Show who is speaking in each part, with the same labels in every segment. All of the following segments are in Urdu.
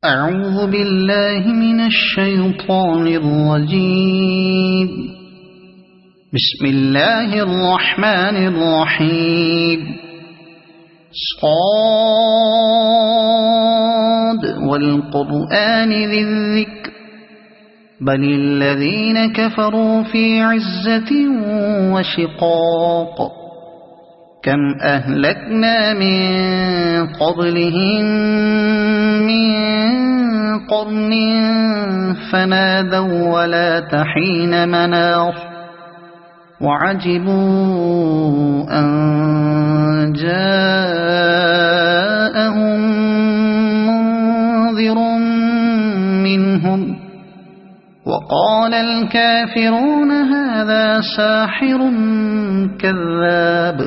Speaker 1: أعوذ بالله من الشيطان الرجيم. بسم الله الرحمن الرحيم. صاد والقرآن ذي الذكر بل الذين كفروا في عزة وشقاق. كم أهلكنا من قبلهم من قرن فنادوا ولا تحين مناص وعجبوا أن جاءهم منذر منهم وقال الكافرون هذا ساحر كذاب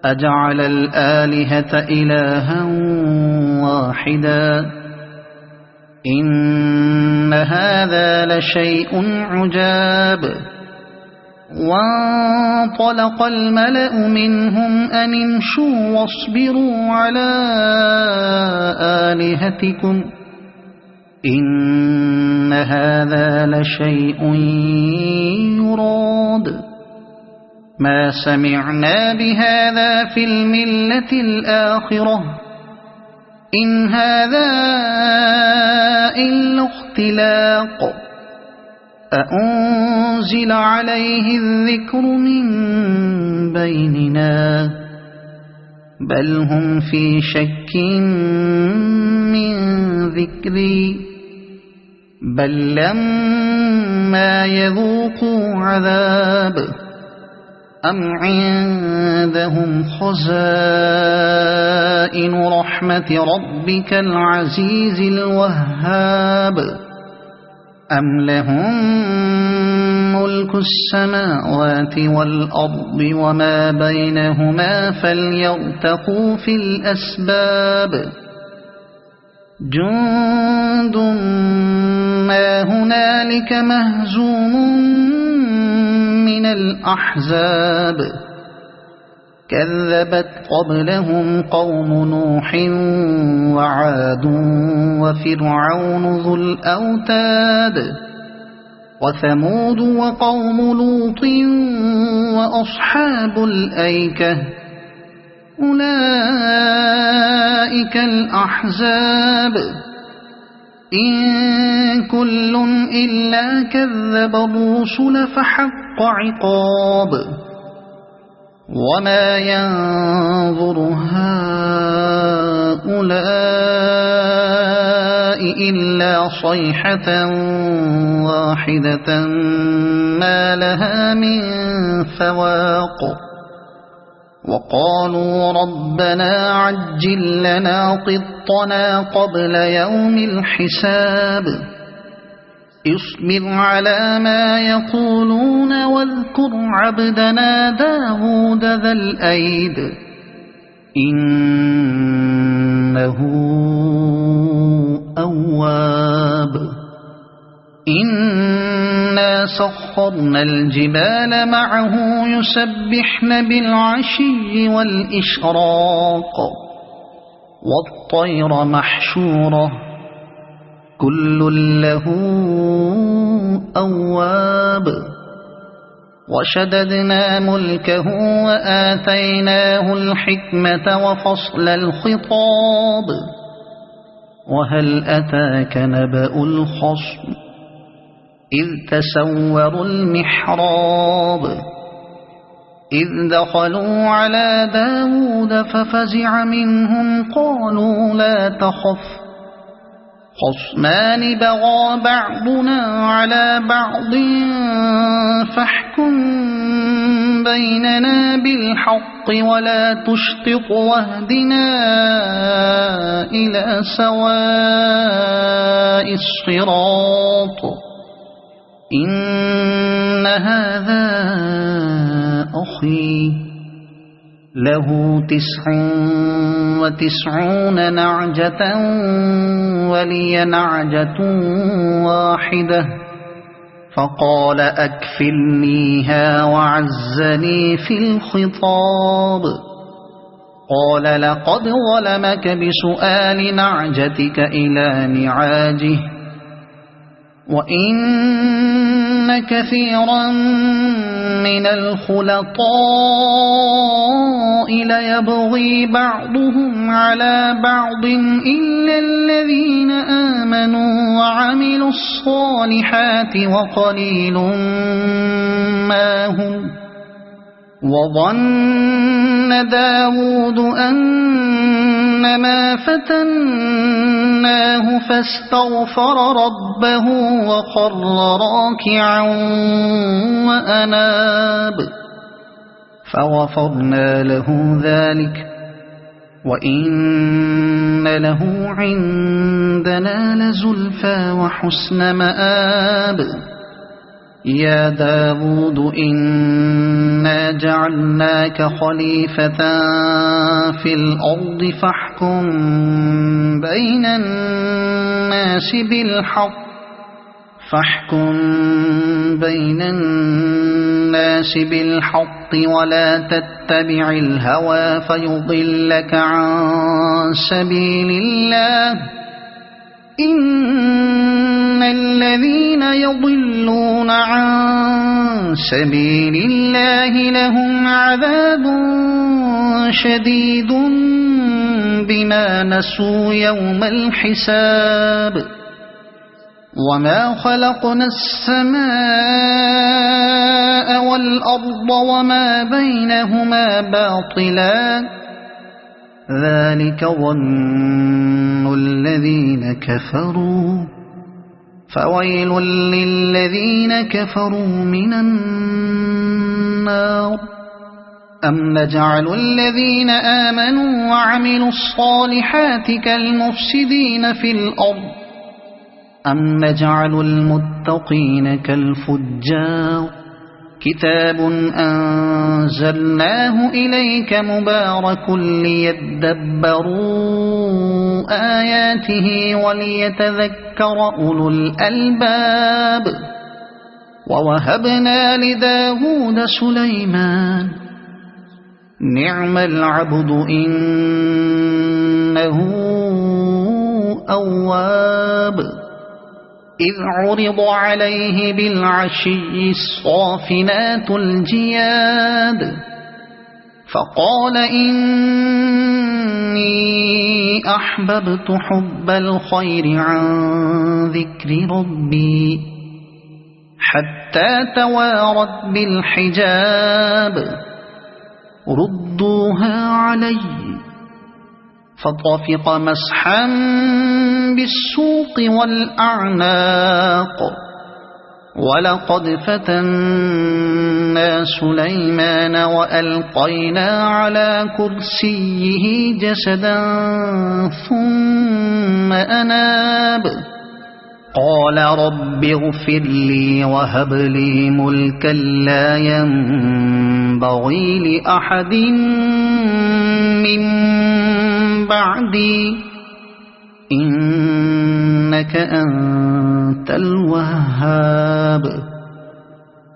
Speaker 1: أجعل الآلهة إلها واحدا إن هذا لشيء عجاب. وانطلق الملأ منهم أن امشوا واصبروا على آلهتكم إن هذا لشيء يراد ما سمعنا بهذا في الملة الآخرة إن هذا إلا اختلاق أأنزل عليه الذكر من بيننا بل هم في شك من ذكري بل لما يذوقوا عذاب أم عندهم خزائن رحمة ربك العزيز الوهاب أم لهم ملك السماوات والأرض وما بينهما فليرتقوا في الأسباب جند ما هنالك مهزوم من الأحزاب كذبت قبلهم قوم نوح وعاد وفرعون ذو الأوتاد وثمود وقوم لوط وأصحاب الأيكة أولئك الأحزاب إن كل إلا كذب الرسل فحق عقاب وما ينظر هؤلاء إلا صيحة واحدة ما لها من فواق وقالوا ربنا عجل لنا قطنا قبل يوم الحساب اصبر على ما يقولون واذكر عبدنا داود ذا الأيد إنه أواب إنا سخرنا الجبال معه يسبحن بالعشي والإشراق والطير محشورة كل له أواب وشددنا ملكه وآتيناه الحكمة وفصل الخطاب وهل أتاك نبأ الخصم إذ تسوروا المحراب إذ دخلوا على داود ففزع منهم قالوا لا تخف خصمان بغى بعضنا على بعض فاحكم بيننا بالحق ولا تشطط واهدنا إلى سواء الصراط إن هذا أخي له 99 نعجة ولي نعجة واحدة فقال أكفلنيها وعزني في الخطاب قال لقد ظلمك بسؤال نعجتك إلى نعاجه وإن كثيرا من الخلطاء ليبغي بعضهم على بعض إلا الذين آمنوا وعملوا الصالحات وقليل ما هم. وظن داود أنما فتناه فاستغفر ربه وخر راكعا وأناب فغفرنا له ذلك وإن له عندنا لزلفى وحسن مآب. يا داود إنا جعلناك خليفة في الأرض فاحكم بين الناس بالحق ولا تتبع الهوى فيضلك عن سبيل الله. إن الذين يضلون عن سبيل الله لهم عذاب شديد بما نسوا يوم الحساب. وما خلقنا السماء والأرض وما بينهما باطلا ذلك ظن الذين كفروا فويل للذين كفروا من النار. أم نجعل الذين آمنوا وعملوا الصالحات كالمفسدين في الأرض أم نجعل المتقين كالفجار. كتاب أنزلناه إليك مبارك ليدبروا آياته وليتذكر أولو الألباب. ووهبنا لداود سليمان نعم العبد إنه أواب. إذ عرض عليه بالعشي الصافنات الجياد فقال إني أحببت حب الخير عن ذكر ربي حتى توارت بالحجاب. ردوها علي فطفق مسحا بالسوق والأعناق. ولقد فتنا سليمان وألقينا على كرسيه جسدا ثم أناب. قال رب اغفر لي وهب لي ملكا لا ينبغي لأحد من بعدي إنك أنت الوهاب.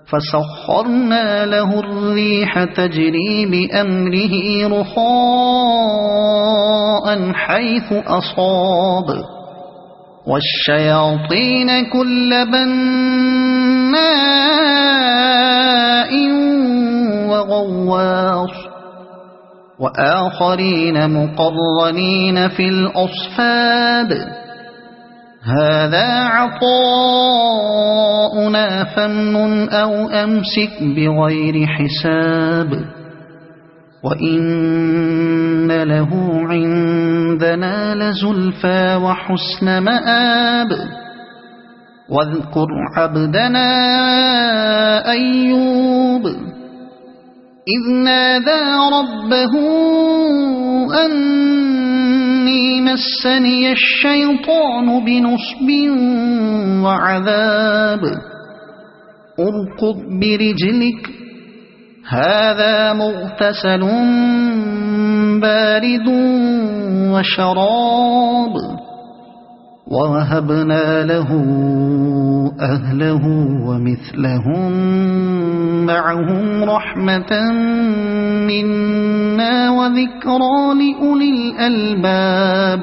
Speaker 1: فسخرنا له الريح تجري بأمره رخاء حيث أصاب والشياطين كل بناء وغواص وآخرين مقرنين في الأصفاد. هذا عطاؤنا فامنن أو أمسك بغير حساب. وإن له عندنا لزلفى وحسن مآب. واذكر عبدنا أيوب إذ نادى ربه أني مسني الشيطان بنصب وعذاب. اركض برجلك هذا مغتسل بارد وشراب. ووهبنا له أهله ومثلهم معهم رحمة منا وذكرى لأولي الألباب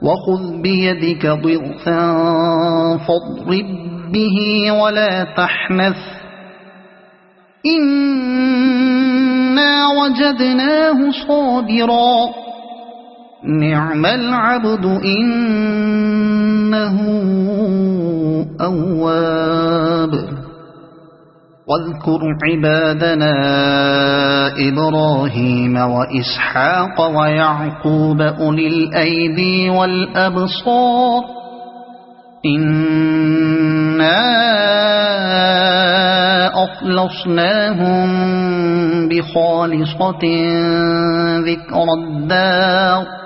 Speaker 1: وخذ بيدك ضغثا فاضرب به ولا تحنث إنا وجدناه صابرا نعم العبد إنه أواب واذكر عبادنا إبراهيم وإسحاق ويعقوب أولي الأيدي والأبصار إنا أخلصناهم بخالصة ذكر الدار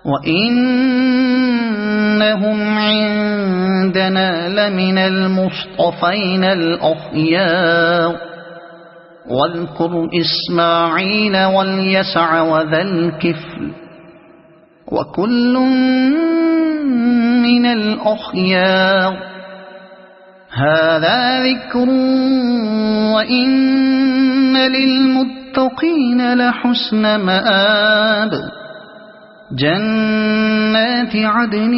Speaker 1: وإنهم عندنا لمن المصطفين الأخيار واذكر إسماعيل واليسع وذا الكفل وكل من الأخيار هذا ذكر وإن للمتقين لحسن مآب جنات عدن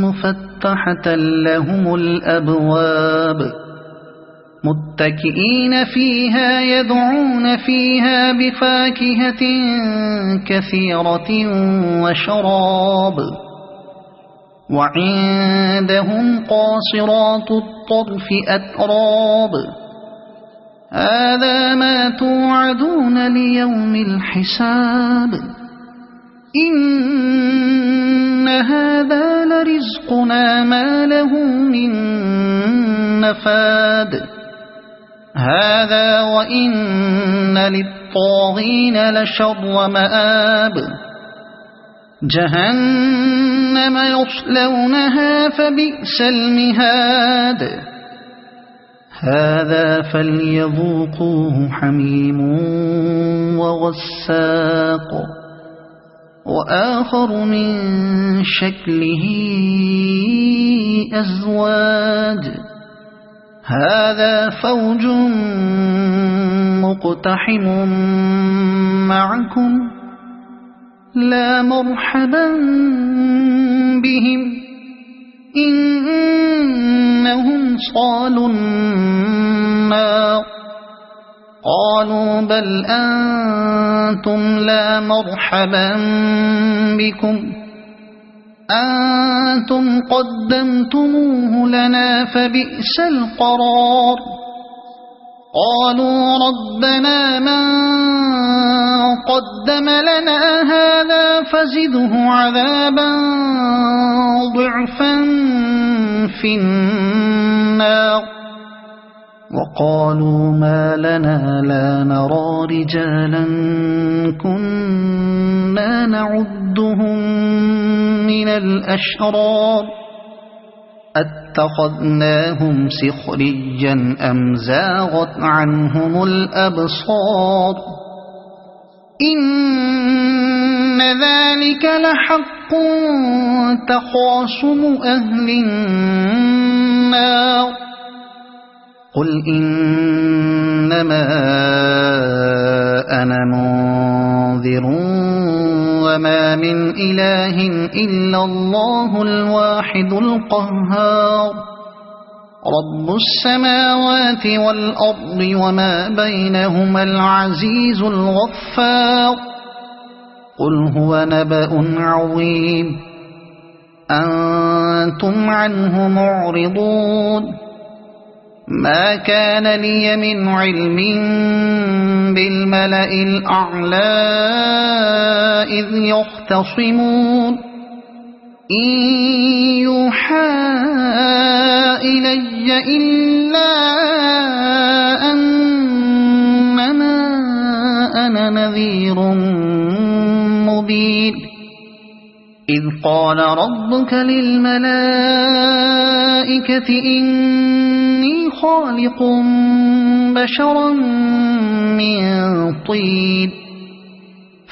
Speaker 1: مفتحة لهم الأبواب متكئين فيها يدعون فيها بفاكهة كثيرة وشراب وعندهم قاصرات الطرف أتراب هذا ما توعدون ليوم الحساب إن هذا لرزقنا ما له من نفاد هذا وإن للطاغين لشر مآب جهنم يصلونها فبئس المهاد هذا فليذوقوه حميم وغساق وآخر من شكله أزواج هذا فوج مقتحم معكم لا مرحبا بهم إنهم صالوا النار قالوا بل أنتم لا مرحبا بكم أنتم قدمتموه لنا فبئس القرار قالوا ربنا من قدم لنا هذا فزده عذابا ضعفا في النار وقالوا ما لنا لا نرى رجالا كنا نعدهم من الأشرار اتخذناهم سخريا أم زاغت عنهم الأبصار إن ذلك لحق تخاصم أهل النار قل إنما أنا منذر وما من إله إلا الله الواحد القهار رب السماوات والأرض وما بينهما العزيز الغفار قل هو نبأ عظيم أنتم عنه معرضون ما كان لي من علم بالملأ الأعلى إذ يختصمون إن يوحى إلي إلا أنما أنا نذير مبين إذ قال ربك للملائكة إني خالق بشرا من طين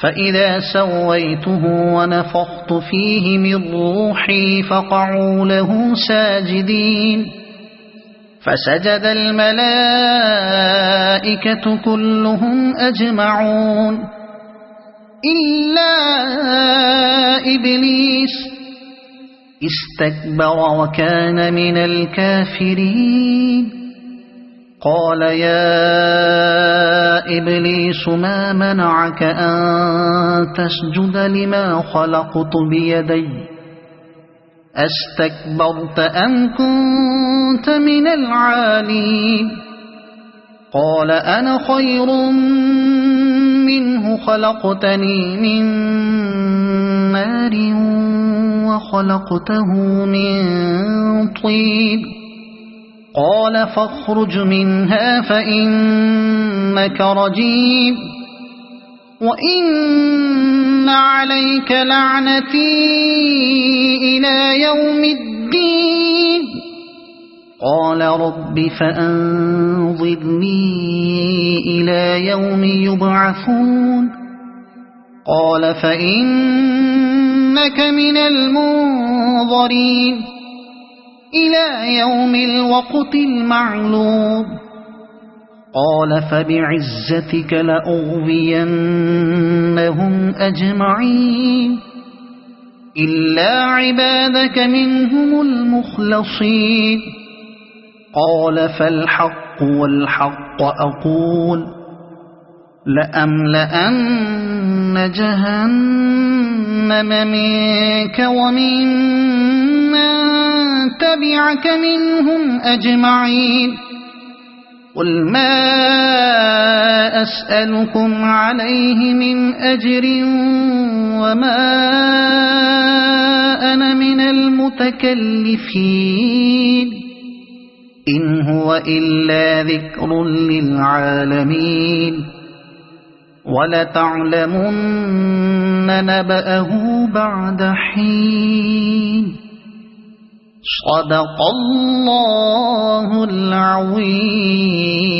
Speaker 1: فإذا سويته ونفخت فيه من روحي فقعوا له ساجدين فسجد الملائكة كلهم أجمعون إلا إبليس استكبر وكان من الكافرين قال يا إبليس ما منعك أن تسجد لما خلقت بيدي أستكبرت أم كنت من العالين قال أنا خير منه خلقتني من نار وخلقته من طين قال فاخرج منها فإنك رجيم وإن عليك لعنتي إلى يوم الدين قال رب فأنظرني إلى يوم يبعثون قال فإنك من المنظرين إلى يوم الوقت المعلوم قال فبعزتك لأغوينهم أجمعين إلا عبادك منهم المخلصين قال فالحق والحق أقول لأملأن جهنم منك ومن تبعك منهم أجمعين قل ما أسألكم عليه من أجر وما أنا من المتكلفين إن هو إلا ذكر للعالمين ولتعلمن نبأه بعد حين صدق الله العظيم.